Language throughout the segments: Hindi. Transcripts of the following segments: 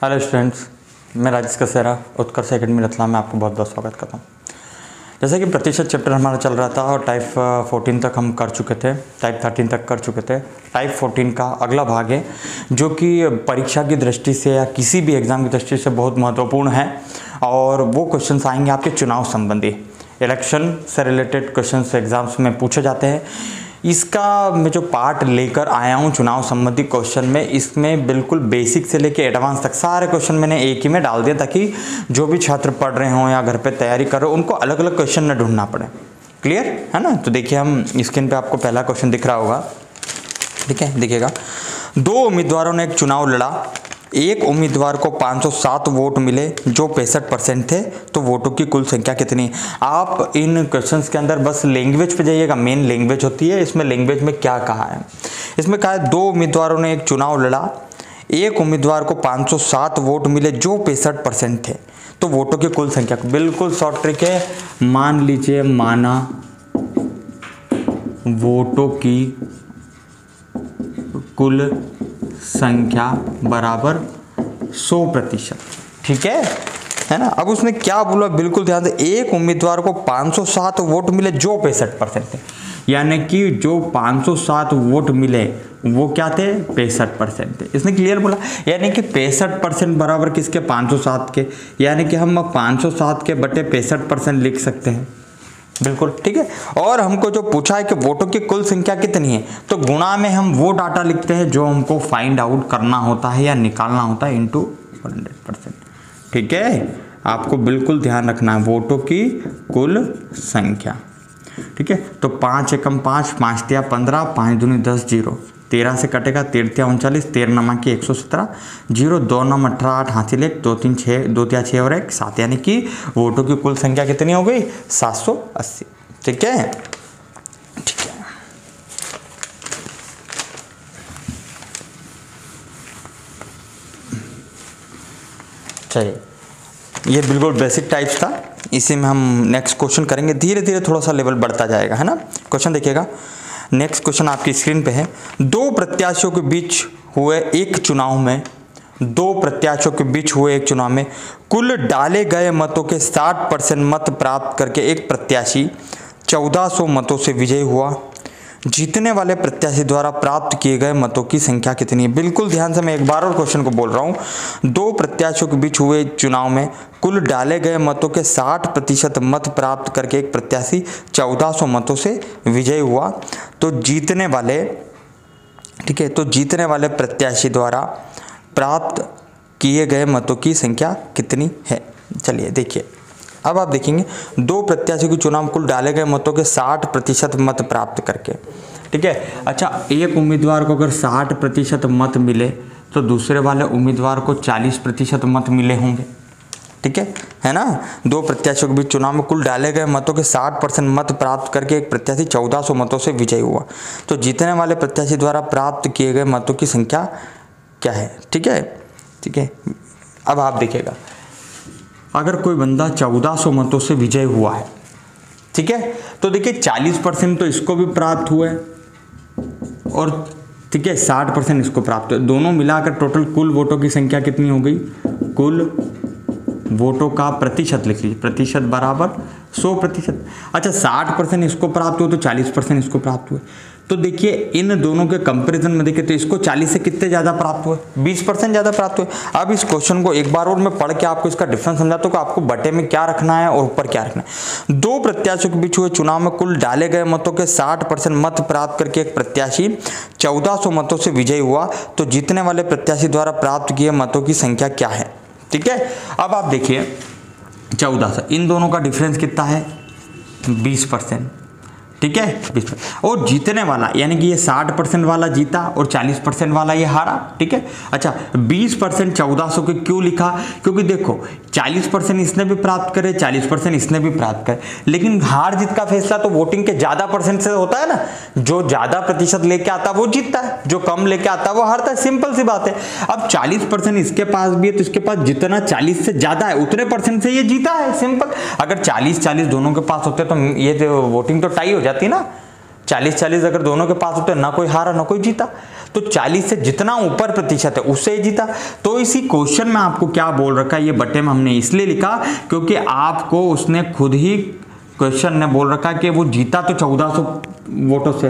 हेलो स्टूडेंट्स, मैं राजेश कसेरा उत्कर्ष एकेडमी रतलाम में आपको बहुत बहुत स्वागत करता हूँ। जैसे कि प्रतिशत चैप्टर हमारा चल रहा था और टाइप 14 तक हम कर चुके थे, टाइप 13 तक कर चुके थे। टाइप 14 का अगला भाग है जो कि परीक्षा की दृष्टि से या किसी भी एग्ज़ाम की दृष्टि से बहुत महत्वपूर्ण है और वो क्वेश्चंस आएंगे आपके चुनाव संबंधी, इलेक्शन से रिलेटेड क्वेश्चंस एग्जाम्स में पूछे जाते हैं। इसका मैं जो पार्ट लेकर आया हूँ चुनाव संबंधी क्वेश्चन में, इसमें बिल्कुल बेसिक से लेकर एडवांस तक सारे क्वेश्चन मैंने एक ही में डाल दिया ताकि जो भी छात्र पढ़ रहे हों या घर पे तैयारी कर रहे हो उनको अलग अलग क्वेश्चन न ढूंढना पड़े। क्लियर है ना? तो देखिए, हम स्क्रीन पे आपको पहला क्वेश्चन दिख रहा होगा। ठीक है, देखिएगा। दो उम्मीदवारों ने एक चुनाव लड़ा। एक उम्मीदवार को 507 वोट मिले जो 65% थे, तो वोटों की कुल संख्या कितनी? आप इन क्वेश्चंस के अंदर बस लैंग्वेज पे जाइएगा, मेन लैंग्वेज होती है। इसमें लैंग्वेज में क्या कहा है? इसमें कहा है दो उम्मीदवारों ने एक चुनाव लड़ा। एक उम्मीदवार को 507 वोट मिले जो 65% थे, तो वोटों की कुल संख्या। बिल्कुल शॉर्ट ट्रिक है। मान लीजिए, माना वोटों की कुल संख्या बराबर 100%। ठीक है ना? अब उसने क्या बोला, बिल्कुल ध्यान से। एक उम्मीदवार को 507 वोट मिले जो 65% थे, यानी कि जो 507 वोट मिले वो क्या थे? 65% थे। इसने क्लियर बोला, यानी कि 65% बराबर किसके? 507 के। यानी कि हम 507 के बटे 65% लिख सकते हैं। बिल्कुल ठीक है। और हमको जो पूछा है कि वोटों की कुल संख्या कितनी है, तो गुणा में हम वो डाटा लिखते हैं जो हमको फाइंड आउट करना होता है या निकालना होता है इनटू 100%। ठीक है, आपको बिल्कुल ध्यान रखना है वोटों की कुल संख्या। ठीक है, तो 5 एकम 5, 5 तिया 15, 5 दूनी 10, 0 13 से कटेगा, 13 तिया 39, 13 नमा की 117, 0 2 9 18, 8 हासिल 1, 2 3 6, 2 तिया 6 और 1 7, यानी कि वोटों की कुल संख्या कितनी हो गई? 780। ठीक है, ठीक है। चलिए, ये बिल्कुल बेसिक टाइप्स था। इसी में हम नेक्स्ट क्वेश्चन करेंगे। धीरे धीरे थोड़ा सा लेवल बढ़ता जाएगा, है ना? क्वेश्चन देखिएगा। नेक्स्ट क्वेश्चन आपकी स्क्रीन पे है। दो प्रत्याशियों के बीच हुए एक चुनाव में कुल डाले गए मतों के 60% मत प्राप्त करके एक प्रत्याशी 1400 मतों से विजयी हुआ। जीतने वाले प्रत्याशी द्वारा प्राप्त किए गए मतों की संख्या कितनी है? बिल्कुल ध्यान से, मैं एक बार और क्वेश्चन को बोल रहा हूं। दो प्रत्याशियों के बीच हुए चुनाव में कुल डाले गए मतों के 60% मत प्राप्त करके एक प्रत्याशी 1400 मतों से विजयी हुआ। तो जीतने वाले, ठीक है, तो जीतने वाले प्रत्याशी द्वारा प्राप्त किए गए मतों की संख्या कितनी है? चलिए देखिए, अब आप देखेंगे दो प्रत्याशियों के चुनाव में कुल डाले गए मतों के 60% मत प्राप्त करके। ठीक है, अच्छा, एक उम्मीदवार को अगर 60% मत मिले तो दूसरे वाले उम्मीदवार को 40% मत मिले होंगे। ठीक है ना? दो प्रत्याशियों के बीच चुनाव में कुल डाले गए मतों के 60% मत प्राप्त करके एक प्रत्याशी 1400 मतों से विजयी हुआ। तो जीतने वाले प्रत्याशी द्वारा प्राप्त किए गए मतों की संख्या क्या है? ठीक है, ठीक है। अब आप देखिएगा, अगर कोई बंदा 1400 मतों से विजय हुआ है, ठीक है, तो देखिए 40% तो इसको भी प्राप्त हुआ है और ठीक है 60% इसको प्राप्त हुआ। दोनों मिलाकर टोटल कुल वोटों की संख्या कितनी हो गई? कुल वोटों का प्रतिशत लिख लीजिए, प्रतिशत बराबर 100%। अच्छा, 60% इसको प्राप्त हुआ तो 40% इसको प्राप्त हुए। तो देखिए इन दोनों के कंपैरिजन में देखिए तो इसको 40 से कितने ज़्यादा प्राप्त हुए? 20% ज़्यादा प्राप्त हुए। अब इस क्वेश्चन को एक बार और मैं पढ़ के आपको इसका डिफरेंस समझाता हूँ कि आपको बटे में क्या रखना है और ऊपर क्या रखना है। दो प्रत्याशियों के बीच हुए चुनाव में कुल डाले गए मतों के 60% मत प्राप्त करके एक प्रत्याशी 1400 मतों से विजयी हुआ। तो जीतने वाले प्रत्याशी द्वारा प्राप्त किए मतों की संख्या क्या है? ठीक है, अब आप देखिए 1400, इन दोनों का डिफरेंस कितना है? 20%। ठीक है, 20%। और जीतने वाला यानी कि ये 60% वाला जीता और 40% वाला ये हारा। ठीक है, अच्छा 20% 1400 के क्यों लिखा? क्योंकि देखो 40% इसने भी प्राप्त करे, 40% इसने भी प्राप्त करे, लेकिन हार जीत का फैसला तो वोटिंग के ज्यादा परसेंट से होता है ना। जो ज्यादा प्रतिशत लेके आता है वो जीतता है, जो कम लेके आता है वो हारता है। सिंपल सी बात है। अब 40% इसके पास भी है तो इसके पास जितना 40 से ज्यादा है उतने परसेंट से ये जीता है। सिंपल। अगर 40-40 दोनों के पास होते तो ये वोटिंग तो टाई हो जाती ना। 40-40 अगर दोनों के पास होते ना कोई हारा ना कोई जीता। तो 40 से जितना ऊपर प्रतिशत है उससे जीता। तो इसी क्वेश्चन में आपको क्या बोल रखा है, ये बटे में हमने इसलिए लिखा क्योंकि आपको उसने खुद ही क्वेश्चन ने बोल रखा कि वो जीता तो 1400 वोटों से।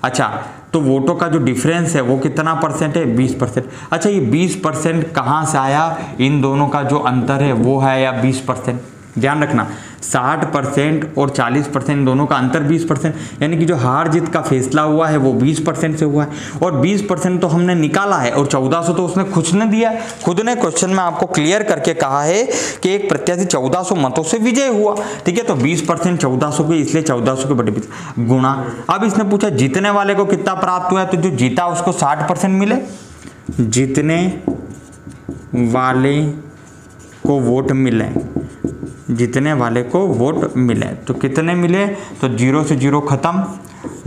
अच्छा, तो वोटों का जो डिफरेंस है वो कितना परसेंट है, 20%। अच्छा, ये 20% कहाँ से आया, इन दोनों का जो अंतर है वो है या 20%। ध्यान रखना 60% और 40% दोनों का अंतर 20%, यानी कि जो हार जीत का फैसला हुआ है वो 20% से हुआ है। और 20% तो हमने निकाला है और 1400 तो उसने खुद ने दिया है। खुद ने क्वेश्चन में आपको क्लियर करके कहा है कि एक प्रत्याशी 1400 मतों से विजय हुआ। ठीक है, तो 20% 1400 के, इसलिए 1400 के बटे 20 गुणा। अब इसने पूछा जीतने वाले को कितना प्राप्त हुआ है, तो जो जीता उसको 60% मिले। जीतने वाले को वोट मिले, जीतने वाले को वोट मिले तो कितने मिले, तो 0 से 0 खत्म,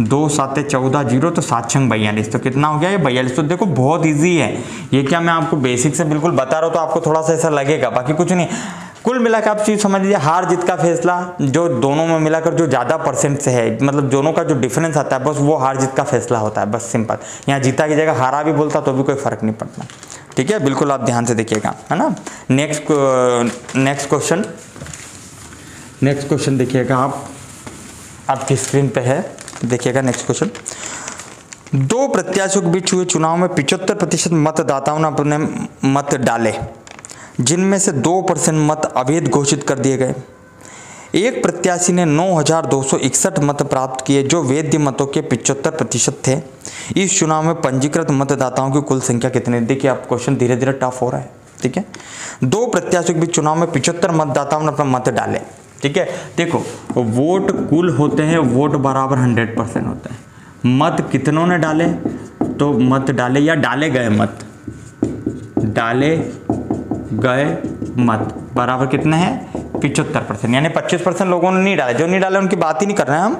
2 7 14 0, तो 7 6 42, तो कितना हो गया ये 42। तो देखो बहुत इजी है ये, क्या मैं आपको बेसिक से बिल्कुल बता रहा हूँ तो आपको थोड़ा सा ऐसा लगेगा, बाकी कुछ नहीं। कुल मिलाकर आप चीज समझ लीजिए, हार जीत का फैसला जो दोनों में मिलाकर जो ज़्यादा परसेंट से है, मतलब दोनों का जो डिफरेंस आता है बस वो हार जीत का फैसला होता है, बस सिंपल। यहाँ जीता की जगह हारा भी बोलता तो भी कोई फर्क नहीं पड़ता। ठीक है, बिल्कुल आप ध्यान से देखिएगा, है ना। नेक्स्ट क्वेश्चन देखिएगा आप, आपकी स्क्रीन पे है, देखिएगा नेक्स्ट क्वेश्चन। 2 प्रत्याशियों के बीच हुए चुनाव में 75% मतदाताओं ने अपने मत डाले, जिनमें से 2% मत अवैध घोषित कर दिए गए। एक प्रत्याशी ने 9,261 मत प्राप्त किए जो वैध मतों के 75% थे। इस चुनाव में पंजीकृत मतदाताओं की कुल संख्या कितनी। देखिए आप क्वेश्चन धीरे धीरे टफ हो रहा है। ठीक है, 2 प्रत्याशियों के बीच चुनाव में 75 मतदाताओं ने अपना मत डाले। ठीक है, देखो वोट कुल होते हैं, वोट बराबर 100% होता है। मत कितनों ने डाले, तो मत डाले या डाले गए मत, डाले गए मत बराबर कितने हैं, 75%, यानी 25% लोगों ने नहीं डाले। जो नहीं डाले उनकी बात ही नहीं कर रहे हैं हम।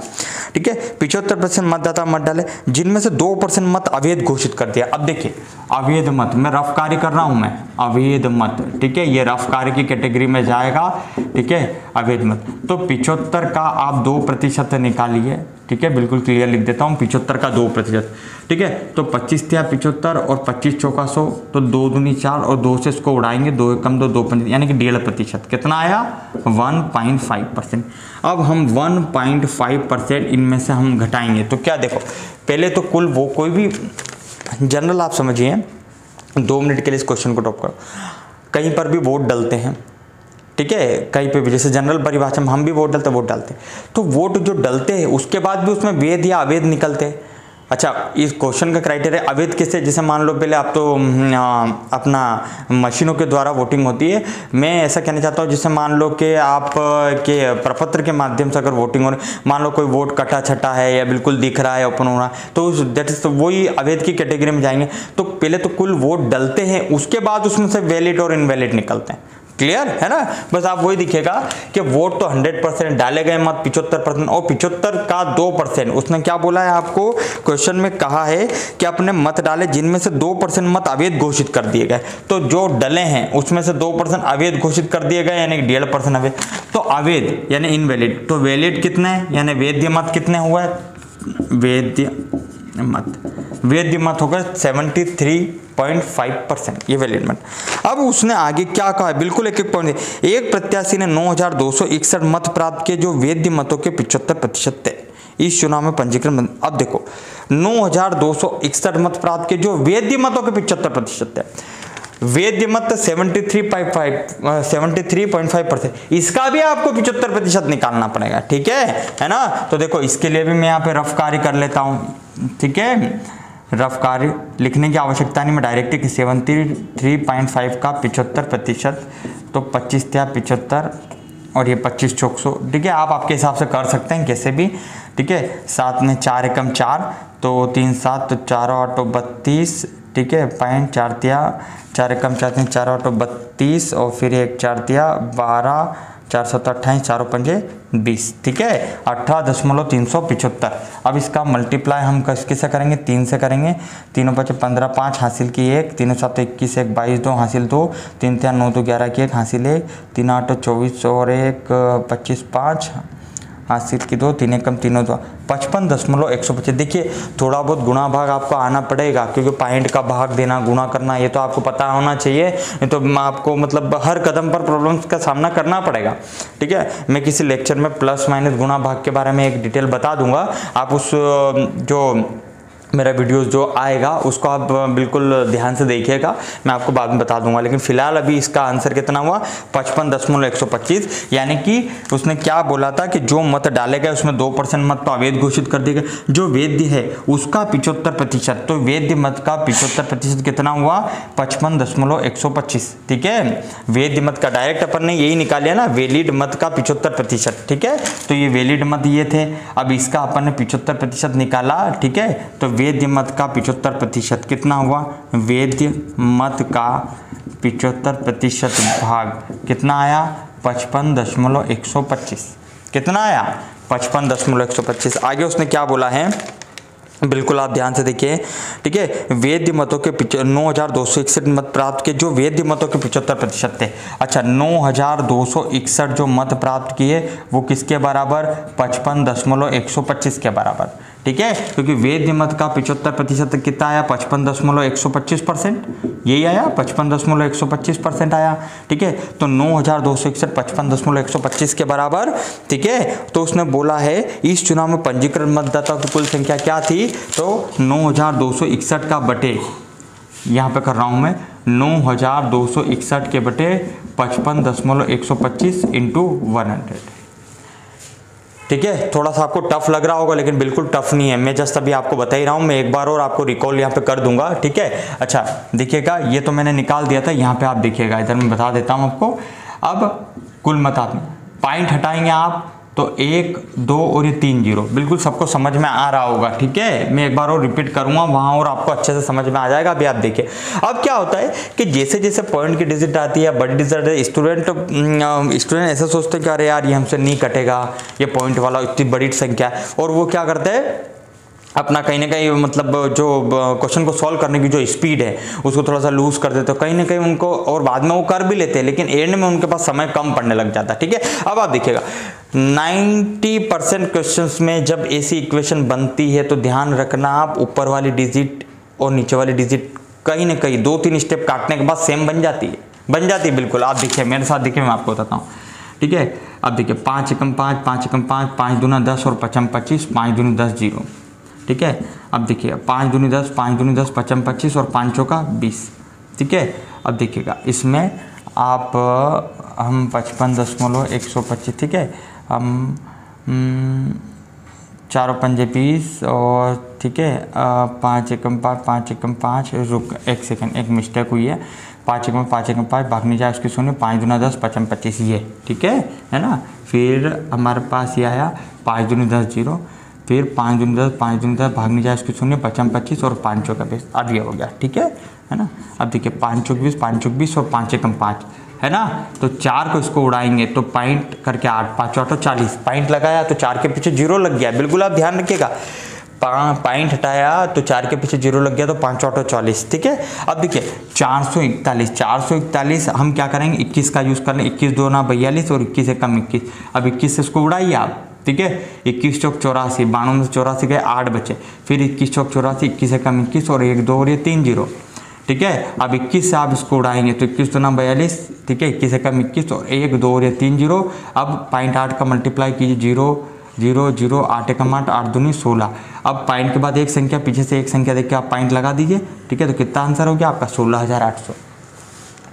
ठीक है, 75% मतदाता मत डाले, जिनमें से 2% मत अवैध घोषित कर दिया। अब देखिए अवैध मत, मैं रफ कार्य कर रहा हूं, मैं अवैध मत, ठीक है, ये रफ कार्य की कैटेगरी में जाएगा। ठीक है, अवैध मत, तो 75 का आप 2% निकालिए। ठीक है, बिल्कुल क्लियर लिख देता हूँ, 75 का 2%। ठीक है, तो 25 थे 75 और 25 चौका 100, तो 2 दूनी 4 और 2 से इसको उड़ाएंगे, 2 कम 2 2, यानी कि 1.5%। कितना आया, 1.5%। अब हम 1.5% इनमें से हम घटाएंगे तो क्या, देखो पहले तो कुल वो कोई भी जनरल आप समझिए, 2 मिनट के लिए इस क्वेश्चन को ड्रॉप करो। कहीं पर भी वोट डलते हैं, ठीक है, कहीं पे भी, जैसे जनरल परिभाषा में हम भी वोट डालते हैं, तो वोट जो डलते हैं उसके बाद भी उसमें वैध या अवैध निकलते हैं। अच्छा, इस क्वेश्चन का क्राइटेरिया अवैध किससे, जैसे मान लो पहले आप तो अपना मशीनों के द्वारा वोटिंग होती है। मैं ऐसा कहना चाहता हूँ, जैसे मान लो कि आप के प्रपत्र के माध्यम से अगर वोटिंग हो रही, मान लो कोई वोट कटा छटा है या बिल्कुल दिख रहा है, ओपन हो रहा है, तो दैट इज वही अवैध की कैटेगरी में जाएंगे। तो पहले तो कुल वोट डलते हैं, उसके बाद उसमें से वैलिड और इनवैलिड निकलते हैं। क्लियर है ना, बस आप वही दिखेगा कि वोट तो 100% डाले गए मत 75%, और 75 का 2%, उसने क्या बोला है आपको क्वेश्चन में, कहा है कि अपने मत डाले जिनमें से 2% मत अवैध घोषित कर दिए गए। तो जो डले हैं उसमें से 2% अवैध घोषित कर दिए गए, यानी 1.5% अवैध। तो अवैध यानी इनवैलिड, तो वैलिड कितने हैं, यानी वैध मत कितने हुआ है, वैध मत होगा 73.5%, ये वैलिड मत। अब उसने आगे क्या कहा, बिल्कुल एक एक पॉइंट। एक प्रत्याशी ने 9,261 मत प्राप्त किए जो वैध मतों के 75% थे। इस चुनाव में पंजीकृत, अब देखो 9,261 मत प्राप्त किए जो वैध मतों के 75% थे। वैध मत 73.5%, इसका भी आपको 75% निकालना पड़ेगा। ठीक है ना। तो देखो इसके लिए भी मैं यहाँ पे रफ कार्य कर लेता हूँ। ठीक है, रफ कार्य लिखने की आवश्यकता नहीं, मैं डायरेक्ट 73.5 का 75%, तो 25 थे 75 और ये 25 चौक 100। ठीक है, आप आपके हिसाब से कर सकते हैं कैसे भी। ठीक है, 7 में 4 एकम 4, तो 3 7, तो 4 8 32। ठीक है, 4 तिया 4 एकम 4 3 4 8 32, और फिर 1 4 तिया 12, 4 7 28, 4 5 20। ठीक है, 18.375। अब इसका मल्टीप्लाई हम किससे करेंगे, 3 से करेंगे। 3 5 15, 5 हासिल की 1, 3 7 21, 1 22, 2 हासिल 2, 3 3 9 2 11 की 1 हासिल 1, 3 8 24 और 1 25 5 हासिल की 2, 3 एकम 3 2, 55.125। देखिए थोड़ा बहुत गुणा भाग आपको आना पड़ेगा, क्योंकि पॉइंट का भाग देना, गुणा करना, ये तो आपको पता होना चाहिए, नहीं तो आपको मतलब हर कदम पर प्रॉब्लम्स का सामना करना पड़ेगा। ठीक है, मैं किसी लेक्चर में प्लस माइनस गुणा भाग के बारे में एक डिटेल बता दूंगा, आप उस जो मेरा वीडियोस जो आएगा उसको आप बिल्कुल ध्यान से देखिएगा, मैं आपको बाद में बता दूंगा। लेकिन फिलहाल अभी इसका आंसर कितना हुआ 55.125, यानी कि उसने क्या बोला था कि जो मत डाले गए उसमें 2% मत तो अवैध घोषित कर दिए गए, जो वैध है उसका 75%, तो वैध मत का 75% कितना हुआ 55.125। ठीक है, वैध मत का डायरेक्ट अपन ने यही निकालिया ना, वैलिड मत का 75%। ठीक है, तो ये वैलिड मत ये थे, अब इसका अपन ने 75% निकाला। ठीक है, तो वैध मत का 75% कितना हुआ, वैध मत का 75% भाग कितना आया 55.125। कितना आया 55.125। आगे उसने क्या बोला है, बिल्कुल आप ध्यान से देखिए। ठीक है, वैध मतों के 9,261 मत प्राप्त किए, जो वैध मतों के 75% थे। अच्छा, 9,261 जो मत प्राप्त किए वो किसके बराबर 55.125 के बराबर। ठीक है, क्योंकि वैध मत का 75% कितना आया 55.125%, यही आया 55.125% आया। ठीक है, तो 9,261 55.125 के बराबर। ठीक है, तो उसने बोला है इस चुनाव में पंजीकृत मतदाताओं की कुल संख्या क्या थी, तो 9,261 का बटे, यहाँ पे कर रहा हूँ मैं 9,261 के बटे 55.125 इंटू 100। ठीक है, थोड़ा सा आपको टफ लग रहा होगा, लेकिन बिल्कुल टफ नहीं है, मैं जस्ट अभी आपको बता ही रहा हूँ। मैं एक बार और आपको रिकॉल यहाँ पे कर दूंगा। ठीक है, अच्छा देखिएगा, ये तो मैंने निकाल दिया था, यहाँ पे आप देखिएगा, इधर मैं बता देता हूँ आपको। अब कुल मत पॉइंट हटाएंगे आप तो 1 2 और ये 3 0, बिल्कुल सबको समझ में आ रहा होगा। ठीक है, मैं एक बार और रिपीट करूंगा वहां और आपको अच्छे से समझ में आ जाएगा। अभी आप देखिए, अब क्या होता है कि जैसे जैसे पॉइंट की डिजिट आती है, बड़ी डिजिट, स्टूडेंट ऐसा सोचते हैं कि अरे यार ये हमसे नहीं कटेगा, ये पॉइंट वाला इतनी बड़ी संख्या है, और वो क्या करते हैं अपना कहीं ना कहीं मतलब जो क्वेश्चन को सॉल्व करने की जो स्पीड है उसको थोड़ा सा लूज कर देते हो कहीं ना कहीं उनको, और बाद में वो कर भी लेते हैं, लेकिन एंड में उनके पास समय कम पड़ने लग जाता है। ठीक है, अब आप देखिएगा 90% क्वेश्चंस में जब ऐसी इक्वेशन बनती है तो ध्यान रखना आप ऊपर वाली डिजिट और नीचे वाली डिजिट कहीं ना कहीं 2-3 स्टेप काटने के बाद सेम बन जाती है बिल्कुल। आप देखिए मेरे साथ, देखिए मैं आपको बताता हूँ। ठीक है, अब देखिए 5 एकम 5, 5 एकम 5, 5 दूना 10 और 5 25, 5 दूनी 10 0। ठीक है, अब देखिए 5 दूनी 10, 5 दूनी 10, 5 25 और 5 चौका 20। ठीक है, अब देखिएगा इसमें आप हम 55.125। ठीक है, हम 4 पंजे 20 और ठीक है 5 एकम 5, 5 एकम 5, रुक एक सेकंड, एक मिस्टेक हुई है, 5 एकम 5 भागने जाए उसकी सुनिए 5 दूना 10, 5 25 ये। ठीक है ना, फिर हमारे पास ये आया 5 दूनी 10 0, फिर 5 दूनी 10, 5 दूनी 10 भागने जाए उसकी सुनिए 5 25 और 5 चौका 20। अब ये हो गया। ठीक है ना, अब देखिए 5 चौक 20, 5 चौक 20 और 5 एकम 5 है ना, तो 4 को इसको उड़ाएंगे तो पॉइंट करके 8, 5 8 40 पॉइंट लगाया तो 4 के पीछे 0 लग गया। बिल्कुल आप ध्यान रखिएगा, पॉइंट हटाया तो 4 के पीछे 0 लग गया तो 5 8 40। ठीक है, अब देखिए 441 हम क्या करेंगे 21 का यूज कर लें, 21 2 ना 42 और 21 एकम 21। अब 21 से इसको उड़ाइए आप। ठीक है, 21 चौक 84, 92 में 84 गए 8 बचे, फिर 21 चौक 84, 21 एकम 21 और 1 2 और ये 3 0। ठीक है, अब 21 से आप इसको उड़ाएंगे तो 21 2 ना 42। ठीक है, 21 एकम 21 और 1 2 और ये 3 0। अब 0.8 का मल्टीप्लाई कीजिए 0 0 0, 8 एकम 8, 8 दूनी 16। अब पॉइंट के बाद एक संख्या पीछे से एक संख्या देख के आप पॉइंट लगा दीजिए। ठीक है, तो कितना आंसर हो गया आपका 16,800।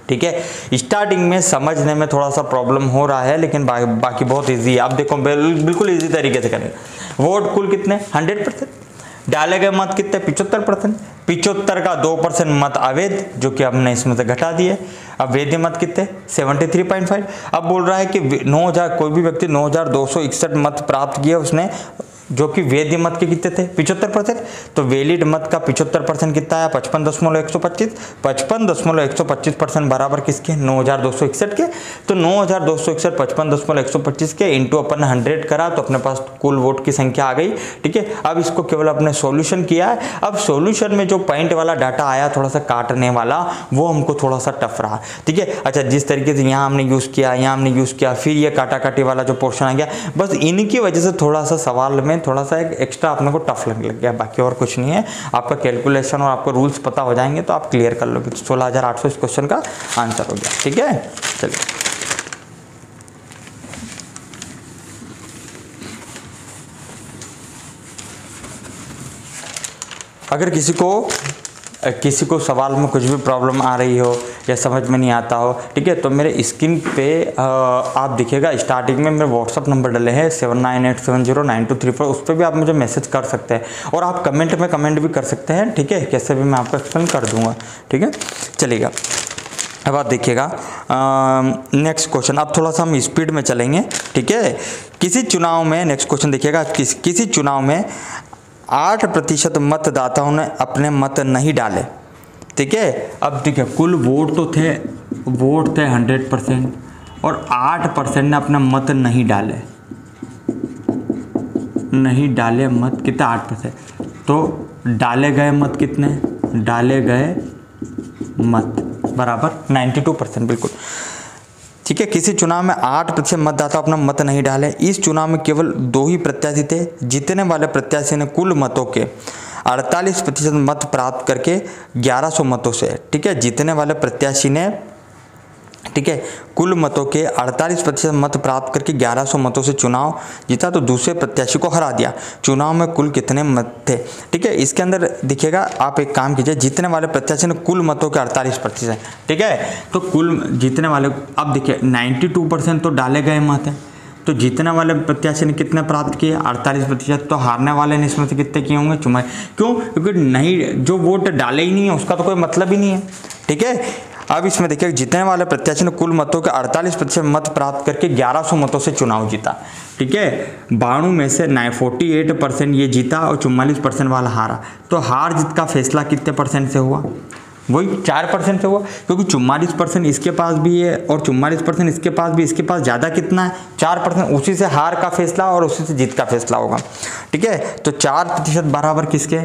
ठीक है, स्टार्टिंग में समझने में थोड़ा सा प्रॉब्लम हो रहा है, लेकिन बाकी बहुत इजी है। आप देखो बिल्कुल इजी तरीके से करें। वोट कुल कितने 100%, डाले गए मत कितने 75%, 75 का 2% मत अवैध जो कि हमने इसमें से घटा दिए। अब वैध मत कितने 73.5। अब बोल रहा है कि 9,000 कोई भी व्यक्ति 9,261 मत प्राप्त किए उसने जो कि वैध मत के कितने थे 75%, तो वैलिड मत का 75% कितना आया 55.125, 55.125% बराबर किसके 9261 के। तो 9261 55.125 के इंटू अपन 100 करा तो अपने पास कुल वोट की संख्या आ गई। ठीक है, अब इसको केवल अपने सॉल्यूशन किया है। अब सॉल्यूशन में जो पॉइंट वाला डाटा आया थोड़ा सा काटने वाला, वो हमको थोड़ा सा टफ रहा। ठीक है, अच्छा जिस तरीके से यहाँ हमने यूज़ किया, यहाँ हमने यूज़ किया, फिर ये काटा काटी वाला जो पोर्शन आ गया, बस इनकी वजह से थोड़ा सा सवाल में थोड़ा सा एक एक्स्ट्रा अपने को टफ लगने लग गया, बाकी और कुछ नहीं है। आपका कैलकुलेशन और आपको रूल्स पता हो जाएंगे तो आप क्लियर कर लोगे। तो 16,800 इस क्वेश्चन का आंसर हो गया। ठीक है, चलिए अगर किसी को सवाल में कुछ भी प्रॉब्लम आ रही हो या समझ में नहीं आता हो, ठीक है, तो मेरे स्क्रीन पे आप दिखेगा स्टार्टिंग में मेरे व्हाट्सअप नंबर डले हैं 7987092234, उस पर भी आप मुझे मैसेज कर सकते हैं और आप कमेंट में कमेंट भी कर सकते हैं। ठीक है, कैसे भी मैं आपको एक्सप्लेन कर दूंगा। ठीक है, चलिएगा अब आप देखिएगा नेक्स्ट क्वेश्चन। अब थोड़ा सा हम स्पीड में चलेंगे। ठीक है, किसी चुनाव में नेक्स्ट क्वेश्चन देखिएगा, किसी चुनाव में 8% मतदाताओं ने अपने मत नहीं डाले। ठीक है, अब देखिए कुल वोट थे 100% और 8% ने अपना मत नहीं डाले मत कितने 8%, तो डाले गए मत कितने, डाले गए मत बराबर 92%, बिल्कुल। ठीक है, किसी चुनाव में 8% मतदाता अपना मत नहीं डाले। इस चुनाव में केवल 2 ही प्रत्याशी थे। जीतने वाले प्रत्याशी ने कुल मतों के 48% मत प्राप्त करके 1100 मतों से, ठीक है, जीतने वाले प्रत्याशी ने, ठीक है, कुल मतों के 48% मत प्राप्त करके 1100 मतों से चुनाव जीता, तो दूसरे प्रत्याशी को हरा दिया। चुनाव में कुल कितने मत थे? ठीक है, इसके अंदर देखिएगा, आप एक काम कीजिए, जीतने वाले प्रत्याशी ने कुल मतों के 48%, ठीक है, तो कुल जीतने वाले, अब देखिए 92% तो डाले गए मत हैं, तो जीतने वाले प्रत्याशी ने कितने प्राप्त किए 48%, तो हारने वाले ने इसमें से कितने किए होंगे 44। क्यों? क्योंकि नहीं, जो वोट डाले ही नहीं है उसका तो कोई मतलब ही नहीं है। ठीक है, अब इसमें देखिए जीतने वाले प्रत्याशी ने कुल मतों के 48% मत प्राप्त करके 1100 मतों से चुनाव जीता। ठीक है, 92 में से 48% ये जीता और 44% वाला हारा, तो हार जीत का फैसला कितने परसेंट से हुआ? वही 4% से हुआ, क्योंकि 44% इसके पास भी है और 44% इसके पास भी, इसके पास ज़्यादा कितना है 4%, उसी से हार का फैसला और उसी से जीत का फैसला होगा। ठीक है, तो 4% बराबर किसके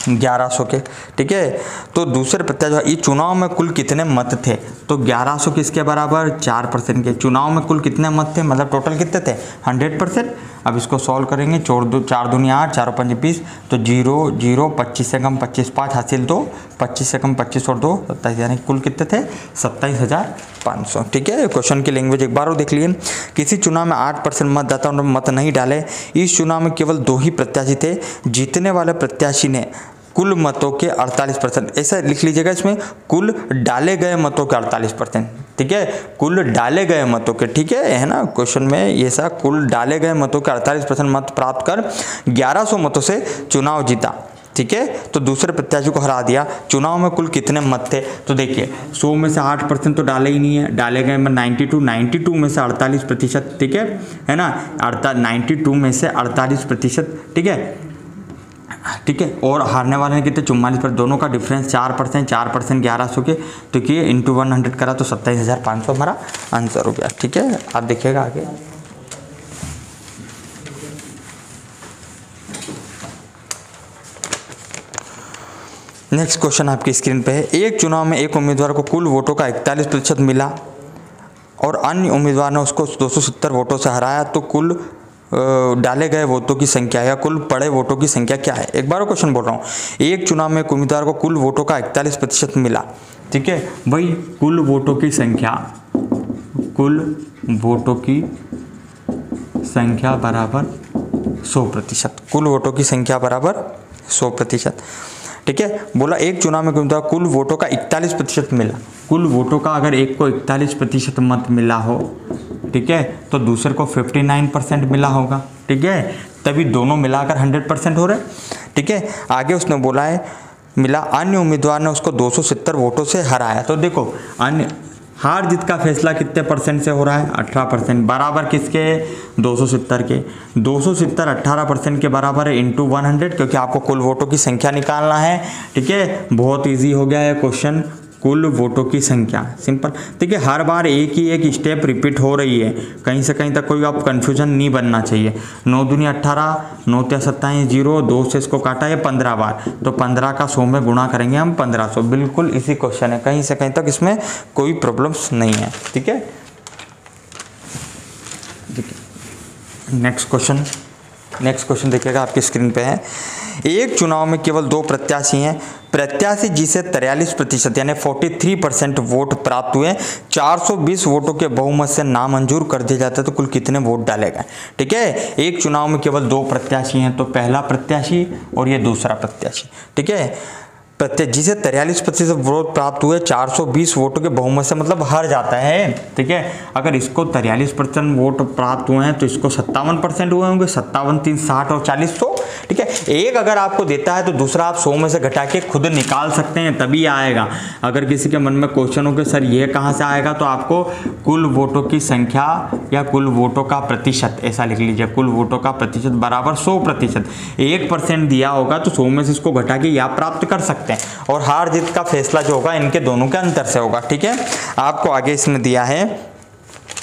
1100 के। ठीक है, तो दूसरे प्रत्याशी, ये चुनाव में कुल कितने मत थे, तो 1100 किसके बराबर 4% के। चुनाव में कुल कितने मत थे, मतलब टोटल कितने थे 100%। अब इसको सॉल्व करेंगे, 4 दूनी 8, 4 5 20, तो 0 0, 25 से कम 25 5 हासिल 2, 25 से कम 25 और 2 27, यानी कुल कितने थे 27,500। ठीक है, क्वेश्चन की लैंग्वेज एक बार और देख लिए। किसी चुनाव में 8% मतदाताओं ने मत नहीं डाले। इस चुनाव में केवल 2 ही प्रत्याशी थे। जीतने वाले प्रत्याशी ने कुल मतों के 48%, ऐसा लिख लीजिएगा इसमें, कुल डाले गए मतों के 48%। ठीक है, कुल डाले गए मतों के, ठीक है ना, क्वेश्चन में ये सा, कुल डाले गए मतों के 48% मत प्राप्त कर 1100 मतों से चुनाव जीता। ठीक है, तो दूसरे प्रत्याशी को हरा दिया। चुनाव में कुल कितने मत थे, तो देखिए 100 में से 8% तो डाले ही नहीं है, डाले गए में 92 में से 48%। ठीक है ना, 92 में से 48%। ठीक है, ठीक है, और हारने वाले ने कितने 44%, दोनों का डिफरेंस 4%, 1100 के, तो कि इंटू 100 करा तो 27,500 हमारा आंसर हो गया। ठीक है, आप देखिएगा आगे। नेक्स्ट क्वेश्चन आपकी स्क्रीन पे है। एक चुनाव में एक उम्मीदवार को कुल वोटों का 41% मिला और अन्य उम्मीदवार ने उसको 270 वोटों से हराया, तो कुल डाले गए वोटों की संख्या या कुल पड़े वोटों की संख्या क्या है? एक बार क्वेश्चन बोल रहा हूँ, एक चुनाव में एक उम्मीदवार को कुल वोटों का 41% मिला। ठीक है भाई, कुल वोटों की संख्या, कुल वोटों की संख्या बराबर 100%, कुल वोटों की संख्या बराबर 100%। ठीक है, बोला एक चुनाव में उम्मीदवार कुल वोटों का 41% मिला। कुल वोटों का अगर एक को 41% मत मिला हो, ठीक है, तो दूसरे को 59% मिला होगा। ठीक है, तभी दोनों मिलाकर 100% हो रहे। ठीक है, आगे उसने बोला है मिला, अन्य उम्मीदवार ने उसको 270 वोटों से हराया। तो देखो अन्य हार जीत का फैसला कितने परसेंट से हो रहा है? 18%। बराबर किसके? 270 के। 270 18% के बराबर है इंटू 100, क्योंकि आपको कुल वोटों की संख्या निकालना है। ठीक है, बहुत इजी हो गया है क्वेश्चन। कुल वोटों की संख्या सिंपल। ठीक है, हर बार एक ही एक स्टेप रिपीट हो रही है, कहीं से कहीं तक कोई आप कंफ्यूजन नहीं बनना चाहिए। 9 दूनी 18, 9 त्या 27 0, 2 से इसको काटा है 15 बार, तो 15 का 100 में गुणा करेंगे हम 1500। बिल्कुल इसी क्वेश्चन है, कहीं से कहीं तक इसमें कोई प्रॉब्लम्स नहीं है। ठीक है, नेक्स्ट क्वेश्चन देखिएगा, आपकी स्क्रीन पे है। एक चुनाव में केवल 2 प्रत्याशी हैं। प्रत्याशी जिसे 43% यानी 43% वोट प्राप्त हुए, 420 वोटों के बहुमत से नामंजूर कर दिया जाता है, तो कुल कितने वोट डाले गए? ठीक है, एक चुनाव में केवल 2 प्रत्याशी हैं, तो पहला प्रत्याशी और ये दूसरा प्रत्याशी। ठीक है, जिसे 43% वोट प्राप्त हुए 420 वोटों के बहुमत से, मतलब हार जाता है। ठीक है, अगर इसको 43% वोट प्राप्त हुए हैं तो इसको 57% हुए होंगे। 57 3 60 और 40 100। ठीक है, एक अगर आपको देता है तो दूसरा आप 100 में से घटा के खुद निकाल सकते हैं, तभी आएगा। अगर किसी के मन में क्वेश्चन हो कि सर ये कहाँ से आएगा, तो आपको कुल वोटों की संख्या या कुल वोटों का प्रतिशत ऐसा लिख लीजिए। कुल वोटों का प्रतिशत बराबर 100%। 1% दिया होगा तो 100 में से इसको घटा के आप प्राप्त कर सकते हैं, और हार जीत का फैसला जो होगा इनके दोनों के अंतर से होगा। ठीक है, आपको आगे इसने दिया है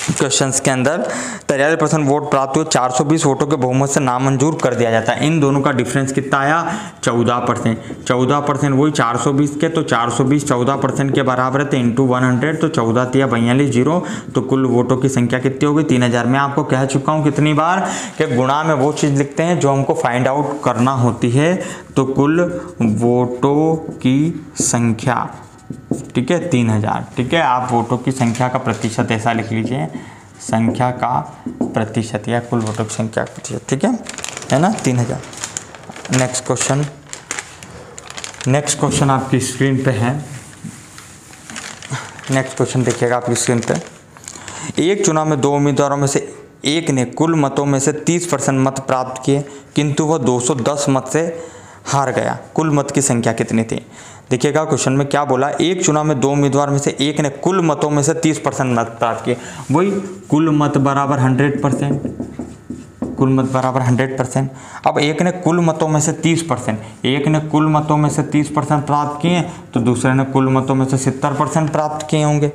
क्वेश्चंस के अंदर 43% वोट प्राप्त हुए, 420 वोटों के बहुमत से नामंजूर कर दिया जाता है। इन दोनों का डिफरेंस कितना आया? 14%। 14% वही 420 के, तो 420 14% के बराबर है, तो इंटू 100, तो 14 तिया 42 0, तो कुल वोटों की संख्या कितनी होगी? 3000। मैं आपको कह चुका हूँ कितनी बार कि गुणा में वो चीज़ लिखते हैं जो हमको फाइंड आउट करना होती है। तो कुल वोटों की संख्या, ठीक है, 3000। ठीक है, आप वोटों की संख्या का प्रतिशत ऐसा लिख लीजिए, संख्या का प्रतिशत या कुल वोटों की संख्या का प्रतिशत। ठीक है ना, 3000। नेक्स्ट क्वेश्चन आपकी स्क्रीन पे है। नेक्स्ट क्वेश्चन देखिएगा आपकी स्क्रीन पे। एक चुनाव में 2 उम्मीदवारों में से एक ने कुल मतों में से 30% मत प्राप्त किए, किंतु वह 210 मत से हार गया। कुल मत की संख्या कितनी थी? देखिएगा क्वेश्चन में क्या बोला, एक चुनाव में 2 उम्मीदवार में से एक ने कुल मतों में से 30% मत प्राप्त किए। वही कुल मत बराबर 100%, कुल मत बराबर 100%। अब एक ने कुल मतों में से 30%, एक ने कुल मतों में से 30% प्राप्त किए, तो दूसरे ने कुल मतों में से 70% प्राप्त किए होंगे,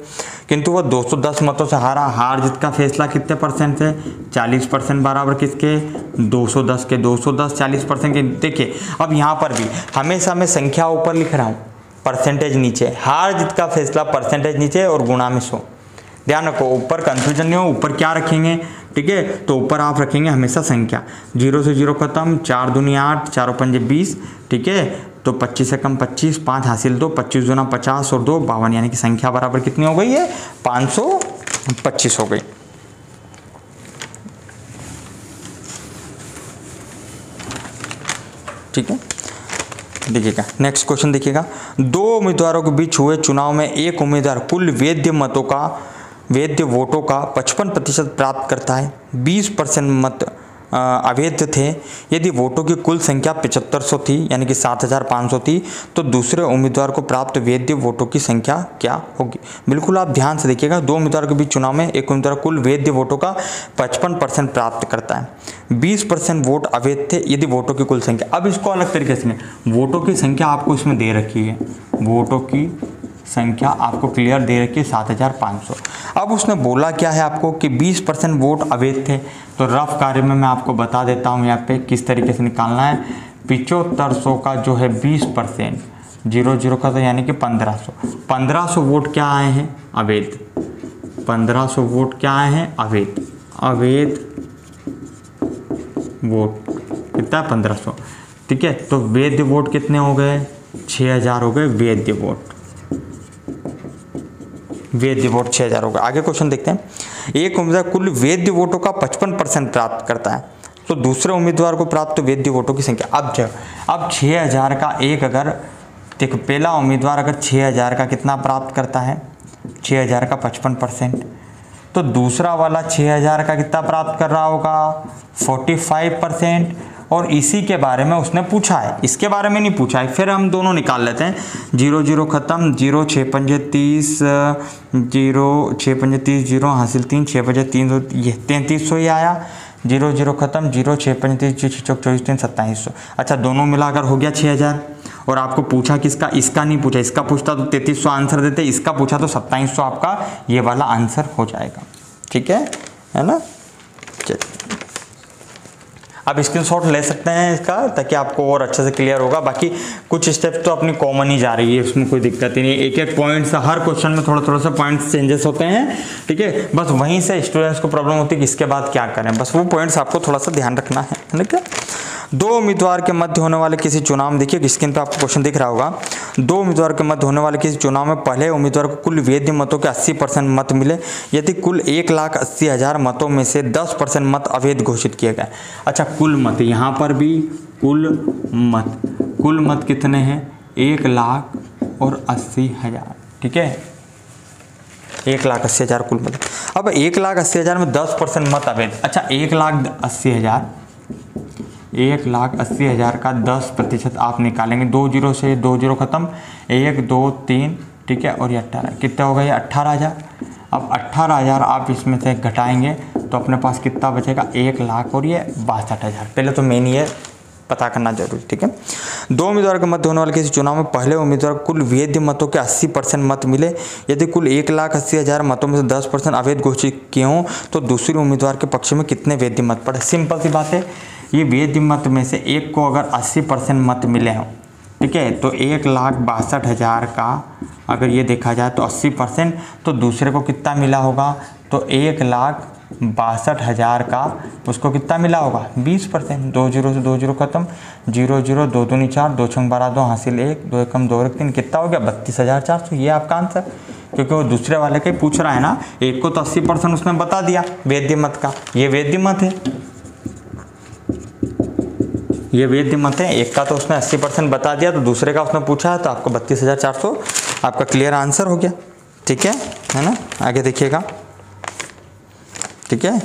किंतु वह 210 मतों से हारा। हार जीत का फैसला कितने परसेंट से? 40% बराबर किसके? 210 के। 210 40% के। देखिए, अब यहाँ पर भी हमेशा मैं संख्या ऊपर लिख रहा हूँ, परसेंटेज नीचे। हार जीत का फैसला परसेंटेज नीचे और गुणा में 100। ध्यान रखो, ऊपर कंफ्यूजन नहीं हो। ऊपर क्या रखेंगे? ठीक है, तो ऊपर आप रखेंगे हमेशा संख्या। 0 से 0 खत्म, 4 दूनी 8, 4 पंजे 20। ठीक है, तो 25 से कम 25, 5 हासिल 2, 25 दूना 50 और 2 52, यानी कि संख्या बराबर कितनी हो गई है? 525 हो गई। ठीक है, देखिएगा नेक्स्ट क्वेश्चन देखिएगा। 2 उम्मीदवारों के बीच हुए चुनाव में एक उम्मीदवार कुल वैध वोटों का 55% प्राप्त करता है, 20% मत अवैध थे। यदि वोटों की कुल संख्या 7500 थी, यानी कि 7500 थी, तो दूसरे उम्मीदवार को प्राप्त वैध वोटों की संख्या क्या होगी? बिल्कुल आप ध्यान से देखिएगा। 2 उम्मीदवारों के बीच चुनाव में एक उम्मीदवार कुल वैध वोटों का 55% प्राप्त करता है, 20% वोट अवैध थे। यदि वोटों की कुल संख्या, अब इसको अलग तरीके से, वोटों की संख्या आपको इसमें दे रखी है, वोटों की संख्या आपको क्लियर दे रखी है 7500। अब उसने बोला क्या है आपको कि 20% वोट अवैध थे। तो रफ कार्य में मैं आपको बता देता हूँ यहाँ पे किस तरीके से निकालना है। 7500 का जो है 20%, 0 का, तो यानी कि 1500 वोट क्या आए हैं? अवैध। 1500 वोट क्या आए हैं? अवैध वोट कितना? 1500। ठीक है, तो वैध वोट कितने हो गए? 6000 हो गए वैध वोट। वैध वोट 6000 होगा। आगे क्वेश्चन देखते हैं। एक उम्मीदवार कुल वैध वोटों का 55% प्राप्त करता है, तो दूसरे उम्मीदवार को प्राप्त वैध वोटों की संख्या। अब 6000 का एक, अगर देखो पहला उम्मीदवार अगर 6000 का कितना प्राप्त करता है? 6000 का 55%, तो दूसरा वाला 6000 का कितना प्राप्त कर रहा होगा? 45%। और इसी के बारे में उसने पूछा है, इसके बारे में नहीं पूछा है। फिर हम दोनों निकाल लेते हैं, 0 0 खत्म, 0 6 5 30, 0 6 5 30, 0 हासिल 3, 6 5 300, ये 3300 ही आया। 0 0 खत्म, 0 6 5 30, 6 चौक 24 3 2700। अच्छा, दोनों मिलाकर हो गया 6000। और आपको पूछा किसका, इसका नहीं पूछा, इसका पूछता तो 3300 आंसर देते, इसका पूछा तो 2700 आपका ये वाला आंसर हो जाएगा। ठीक है ना। चलिए आप स्क्रीनशॉट ले सकते हैं इसका, ताकि आपको और अच्छे से क्लियर होगा। बाकी कुछ स्टेप्स तो अपनी कॉमन ही जा रही है, उसमें कोई दिक्कत ही नहीं। एक एक पॉइंट्स, हर क्वेश्चन में थोड़ा थोड़ा सा पॉइंट्स चेंजेस होते हैं। ठीक है, बस वहीं से स्टूडेंट्स को प्रॉब्लम होती है कि इसके बाद क्या करें, बस वो पॉइंट्स आपको थोड़ा सा ध्यान रखना है। ठीक है, 2 उम्मीदवार के मध्य होने वाले किसी चुनाव में, देखिए स्क्रीन पे आपको क्वेश्चन दिख रहा होगा, 2 उम्मीदवार के मध्य होने वाले किसी चुनाव में पहले उम्मीदवार को कुल वैध मतों के 80% मत मिले यदि कुल 1,80,000 मतों में से 10% मत अवैध घोषित किए गए। अच्छा, कुल मत, यहाँ पर भी कुल मत कितने हैं, 1,80,000। ठीक है, 1,80,000 कुल मत। अब 1,80,000 में 10% मत अवैध। अच्छा, 1,80,000 का 10% आप निकालेंगे, 2 0 से 2 0 खत्म, 1 2 3, ठीक है, और ये 18 कितना होगा, ये 18,000। अब 18,000 आप इसमें से घटाएंगे तो अपने पास कितना बचेगा, 1,00,000 और ये 62,000। पहले तो मेन ये पता करना जरूरी। ठीक है, 2 उम्मीदवार के मध्य होने वाले किसी चुनाव में पहले उम्मीदवार को कुल वैध मतों के 80% मत मिले यदि कुल 1,80,000 मतों में से 10% अवैध घोषित किए हों तो दूसरे उम्मीदवार के पक्ष में कितने वैध मत पड़े। सिंपल सी बात है, ये वैध मत में से एक को अगर 80% मत मिले हों, ठीक है, तो 1,62,000 का अगर ये देखा जाए तो 80%, तो दूसरे को कितना मिला होगा, तो 1,62,000 का उसको कितना मिला होगा, 20%। 2 0 से 2 0 खत्म, 0 0 2 2 4, 2 6 12 2 हासिल 1, 2 1 2 3, कितना हो गया, 32,400। ये आपका आंसर, क्योंकि वो दूसरे वाले का ही पूछ रहा है ना। एक को तो 80% उसने बता दिया वैध मत का, ये वैध मत है, ये वैध मत है। एक का तो उसने 80% बता दिया, तो दूसरे का उसने पूछा है, तो आपको 32,400 आपका क्लियर आंसर हो गया। ठीक है ना। आगे देखिएगा। ठीक है,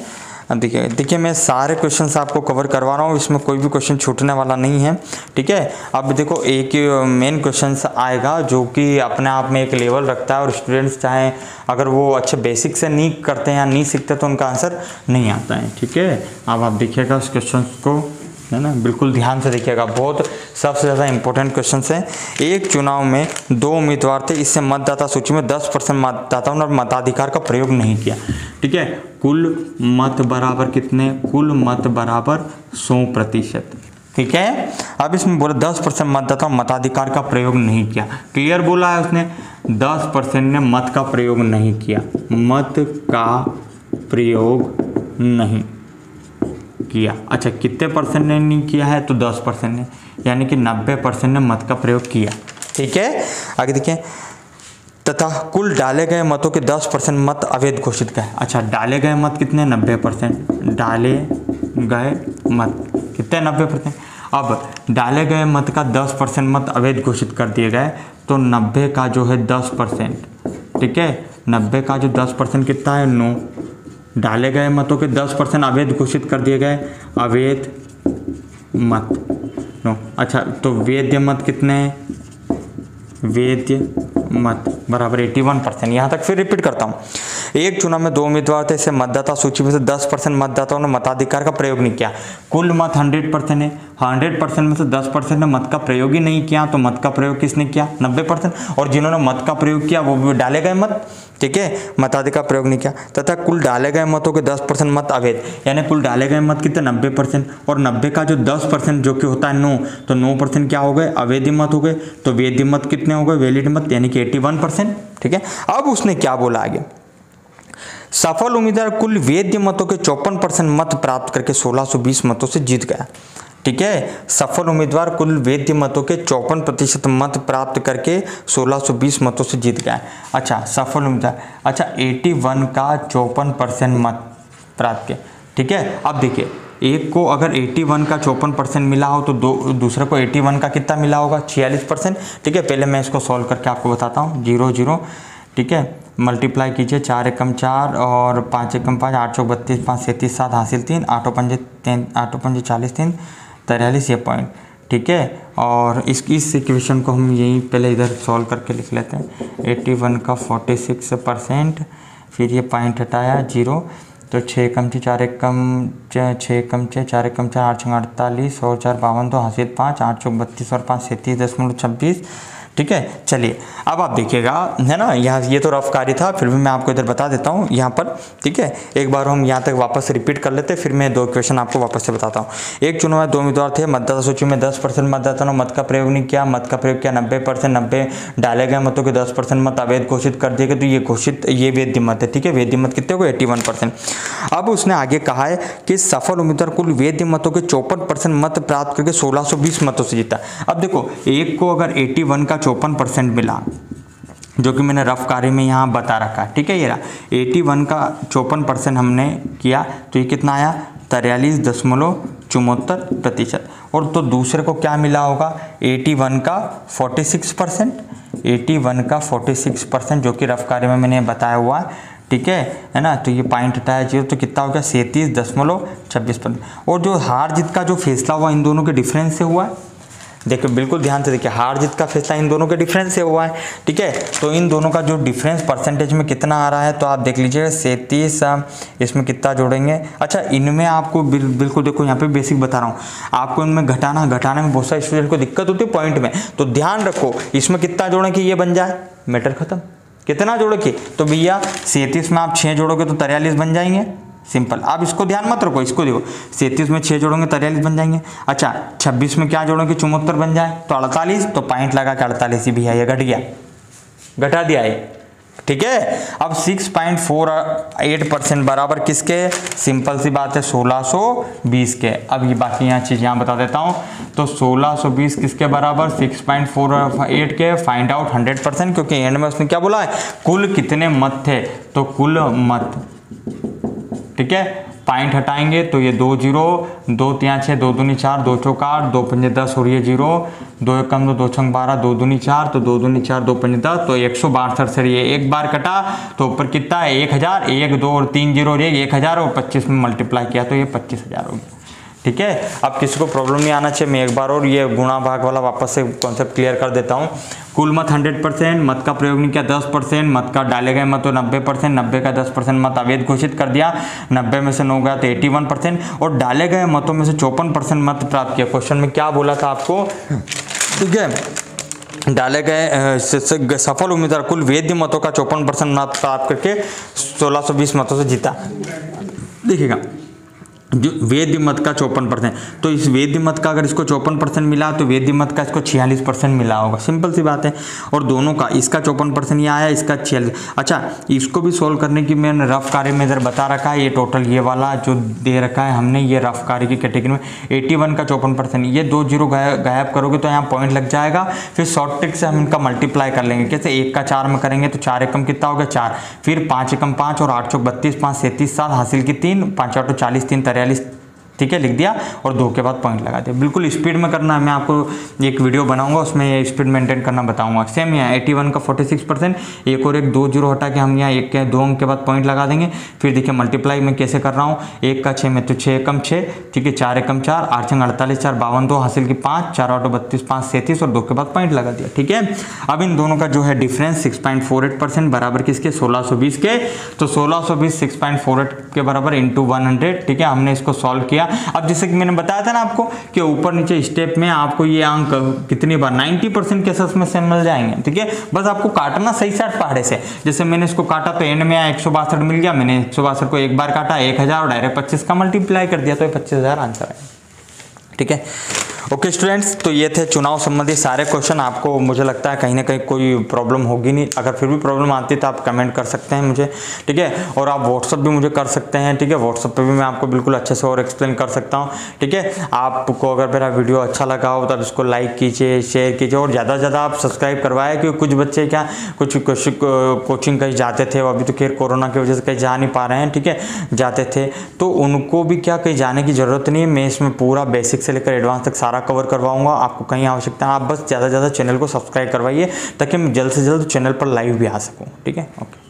अब देखिए मैं सारे क्वेश्चंस आपको कवर करवा रहा हूँ, इसमें कोई भी क्वेश्चन छूटने वाला नहीं है। ठीक है, अब देखो एक मेन क्वेश्चन आएगा जो कि अपने आप में एक लेवल रखता है, और स्टूडेंट्स चाहे अगर वो अच्छे बेसिक से नहीं करते हैं या नहीं सीखते तो उनका आंसर नहीं आता है। ठीक है, अब आप देखिएगा उस क्वेश्चन को, है ना, बिल्कुल ध्यान से देखिएगा, बहुत सबसे ज़्यादा इंपॉर्टेंट क्वेश्चन है। एक चुनाव में 2 उम्मीदवार थे, इससे मतदाता सूची में 10% मतदाताओं ने मताधिकार का प्रयोग नहीं किया। ठीक है, कुल मत बराबर कितने, कुल मत बराबर 100%। ठीक है, अब इसमें बोला 10% मतदाताओं मताधिकार का प्रयोग नहीं किया। क्लियर बोला है उसने, 10% ने मत का प्रयोग नहीं किया, मत का प्रयोग नहीं किया। अच्छा, कितने परसेंट ने नहीं किया है, तो 10% ने, यानी कि 90% ने मत का प्रयोग किया। ठीक है, आगे देखिए, तथा कुल डाले गए मतों के 10% मत अवैध घोषित गए। अच्छा, डाले गए मत कितने, 90%। डाले गए मत कितने, 90%। अब डाले गए मत का 10% मत अवैध घोषित कर दिए गए, तो 90 का जो है 10%, ठीक है, 90 का जो 10% कितना है, 9। डाले गए मतों के 10% अवैध घोषित कर दिए गए, अवैध मत 9। अच्छा, तो वैध मत कितने हैं, वैध मत बराबर 81%। यहाँ तक फिर रिपीट करता हूँ, एक चुनाव में 2 उम्मीदवार थे, इसे मतदाता सूची में से 10% मतदाताओं ने मताधिकार का प्रयोग नहीं किया। कुल मत 100% है, 100% में से 10% ने मत का प्रयोग ही नहीं किया, तो मत का प्रयोग किसने किया, 90%। और जिन्होंने मत का प्रयोग किया वो भी डाले गए मत, ठीक है, मताधिकार प्रयोग नहीं किया। तथा कुल डाले गए मतों के 10% मत अवैध, यानी कुल डाले गए मत कितने, 90%। और 90 का जो 10% जो कि होता है 9, तो 9% क्या हो गए, अवैध मत हो गए। तो वैध मत कितने हो गए, वैलिड मत, यानी कि 81%। ठीक है, अब उसने क्या बोला आगे, सफल उम्मीदवार कुल वैध मतों के 54% मत प्राप्त करके 1620 मतों से जीत गया। ठीक है, सफल उम्मीदवार कुल वैध मतों के 54% मत प्राप्त करके 1620 मतों से जीत गया। अच्छा, सफल उम्मीदवार, अच्छा 81 का 54% मत प्राप्त किया। ठीक है, अब देखिए एक को अगर 81 का 54% मिला हो, तो दूसरे को 81 का कितना मिला होगा, 46%। ठीक है, पहले मैं इसको सॉल्व करके आपको बताता हूँ। 0 0, ठीक है, मल्टीप्लाई कीजिए, 4 एकम 4 और 5 एकम 5, 8 चौक 32, 5 37, 7 हासिल 3, 8 पंजे 40 3, 43 ये पॉइंट, ठीक है। और इस इक्वेशन को हम यहीं पहले इधर सॉल्व करके लिख लेते हैं। 81 का 46%, फिर ये पॉइंट हटाया 0, तो 6 कम 6 4 1 कम 6 कम 6 4 1 कम 4 8 48 और 4 52 तो हासिल 5 8 चौक 32 और 5 37.26, ठीक है। चलिए अब आप देखिएगा, है ना, यहाँ ये तो रफ कार्य था, फिर भी मैं आपको इधर बता देता हूँ यहाँ पर, ठीक है। एक बार हम यहाँ तक वापस रिपीट कर लेते, फिर मैं 2 क्वेश्चन आपको वापस से बताता हूँ। एक चुनाव में 2 उम्मीदवार थे, मतदाता सूची में 10% मतदाताओं ने मत का प्रयोग नहीं किया, मत का प्रयोग किया 90%, 90 डाले गए मतों के 10% मत अवैध घोषित कर दिए गए, तो ये वैध मत है, ठीक है। वैध मत कितने हो, 81%। अब उसने आगे कहा है कि सफल उम्मीदवार कुल वैध मतों के 54% मत प्राप्त करके 1620 मतों से जीता। अब देखो, एक को अगर 81 का 54% मिला, जो कि मैंने रफ कार्य में यहाँ बता रखा है, ठीक है। ये रहा 81 का 54% हमने किया, तो ये कितना आया, 43.74%। और तो दूसरे को क्या मिला होगा, 81 का 46%, 81 का 46%, जो कि रफ कार्य में मैंने बताया हुआ है, ठीक है ना। तो ये पॉइंट हटाया 0, तो कितना हो गया, 37.26%। और जो हार जीत का जो फैसला हुआ इन दोनों के डिफरेंस से हुआ है, देखिए बिल्कुल ध्यान से देखिए, हार जीत का फैसला इन दोनों के डिफरेंस से हुआ है, ठीक है। तो इन दोनों का जो डिफरेंस परसेंटेज में कितना आ रहा है, तो आप देख लीजिएगा 37, इसमें कितना जोड़ेंगे। अच्छा, इनमें आपको बिल्कुल देखो, यहाँ पे बेसिक बता रहा हूँ आपको, इनमें घटाने में बहुत सारे स्टूडेंट को दिक्कत होती है पॉइंट में, तो ध्यान रखो इसमें कितना जोड़ें कि ये बन जाए, मैटर खत्म। कितना जोड़े कि, तो भैया 37 में आप 6 जोड़ोगे तो 43 बन जाएंगे, सिंपल। आप इसको ध्यान मत रखो, इसको देखो, 37 में 6 जोड़ोंगे 43 बन जाएंगे। अच्छा, 26 में क्या जोड़ोगे, 74 बन जाए, तो 48, तो पॉइंट लगा के 48 ही भी है, ये घट गया, घटा दिया ये, ठीक है। अब 6.48% बराबर किसके, सिंपल सी बात है 1620 के। अब ये बाकी यहाँ चीज यहाँ बता देता हूँ, तो 1620 किसके बराबर, 6.48 के। फाइंड आउट 100%, क्योंकि एंड में उसने क्या बोला है, कुल कितने मत थे, तो कुल मत, ठीक है। पॉइंट हटाएंगे तो ये 2 0, 2 3 6, 2 दूनी 4, 2 चौक 8, 2 पंजे 10 और ये 0, 2 1 कम 2 छंग 12, 2 दूनी 4, तो 2 दूनी 4, 2 पंजे 10, तो 162 से ये एक बार कटा, तो ऊपर कितना है 1000, 1 2 और 3 0 और 1000 और 25 में मल्टीप्लाई किया तो ये 25,000 हो गया, ठीक है। अब किसी को प्रॉब्लम नहीं आना चाहिए, मैं एक बार और ये गुणा भाग वाला वापस से कॉन्सेप्ट क्लियर कर देता हूँ। कुल मत 100%, मत का प्रयोग नहीं किया 10%, मत का डाले गए मत तो 90%, 90 का 10% मत अवैध घोषित कर दिया, 90 में से 9 गया तो 81%, और डाले गए मतों में से 54% मत प्राप्त किया। क्वेश्चन में क्या बोला था आपको, ठीक है, डाले गए सफल उम्मीदवार कुल वैध मतों का 54% मत प्राप्त करके 1620 मतों से जीता। देखिएगा, जो वैध मत का 54%, तो इस वैध मत का अगर इसको 54% मिला तो वैध मत का इसको 46% मिला होगा, सिंपल सी बात है। और दोनों का, इसका 54% ये आया, इसका 46। अच्छा, इसको भी सोल्व करने की मैंने रफ कार्य में इधर बता रखा है, ये टोटल ये वाला जो दे रखा है हमने, ये रफ कार्य की कैटेगरी में 81 का 54%, ये 2 0 गायब करोगे तो यहाँ पॉइंट लग जाएगा। फिर शॉर्ट ट्रिक से हम इनका मल्टीप्लाई कर लेंगे, कैसे, 1 का 4 में करेंगे तो 4 एकम कितना होगा 4, फिर 5 एकम 5 और 8 चौक 32, 5 37 7 हासिल की 3, 5 8 40 3 43, ठीक है, लिख दिया और 2 के बाद पॉइंट लगा दिया। बिल्कुल स्पीड में करना है, मैं आपको एक वीडियो बनाऊंगा उसमें स्पीड मेंटेन करना बताऊंगा। सेम यहाँ 81 का 46%, एक और एक 2 0 हटा के हम यहाँ 1 के 2 अंक के बाद पॉइंट लगा देंगे। फिर देखिए मल्टीप्लाई में कैसे कर रहा हूँ, 1 का 6 में तो 6 एकम 6, ठीक है, 4 एकम 4, 8 छंग 48, 4 52, 2 हासिल की 5, 4 8 32, 5 37 और 2 के बाद पॉइंट लगा दिया, ठीक है। अब इन दोनों का जो है डिफरेंस 6.48% बराबर किसके, 1620 के। तो 1620 6.48 के बराबर इंटू 100, ठीक है। हमने इसको सॉल्व किया। अब जैसे कि मैंने बताया था ना आपको कि ऊपर नीचे स्टेप में आपको ये अंक कितनी बार 90% केसेस में से मिल जाएंगे, ठीक है। बस आपको काटना सही साइड पहाड़े से, जैसे मैंने इसको काटा तो एंड में 162 मिल गया, मैंने 162 को एक बार काटा 1000 और डायरेक्ट 25 का मल्टीप्लाई कर दिया तो 25,000 आंसर है, ठीक है। ओके स्टूडेंट्स, तो ये थे चुनाव संबंधी सारे क्वेश्चन। आपको मुझे लगता है कहीं ना कहीं कोई प्रॉब्लम होगी नहीं, अगर फिर भी प्रॉब्लम आती है तो आप कमेंट कर सकते हैं मुझे, ठीक है। और आप व्हाट्सअप भी मुझे कर सकते हैं, ठीक है, व्हाट्सअप पे भी मैं आपको बिल्कुल अच्छे से और एक्सप्लेन कर सकता हूँ, ठीक है। आपको अगर मेरा वीडियो अच्छा लगा हो तो आप इसको लाइक कीजिए, शेयर कीजिए और ज़्यादा से ज़्यादा आप सब्सक्राइब करवाएं, क्योंकि कुछ बच्चे क्या कुछ कोचिंग कहीं जाते थे, अभी तो खैर कोरोना की वजह से कहीं जा नहीं पा रहे हैं, ठीक है, जाते थे तो उनको भी क्या कहीं जाने की ज़रूरत नहीं है। मैं इसमें पूरा बेसिक से लेकर एडवांस तक सारा कवर करवाऊंगा, आपको कहीं आवश्यकता है आप बस ज़्यादा से ज़्यादा चैनल को सब्सक्राइब करवाइए ताकि मैं जल्द से जल्द चैनल पर लाइव भी आ सकूं, ठीक है। ओके।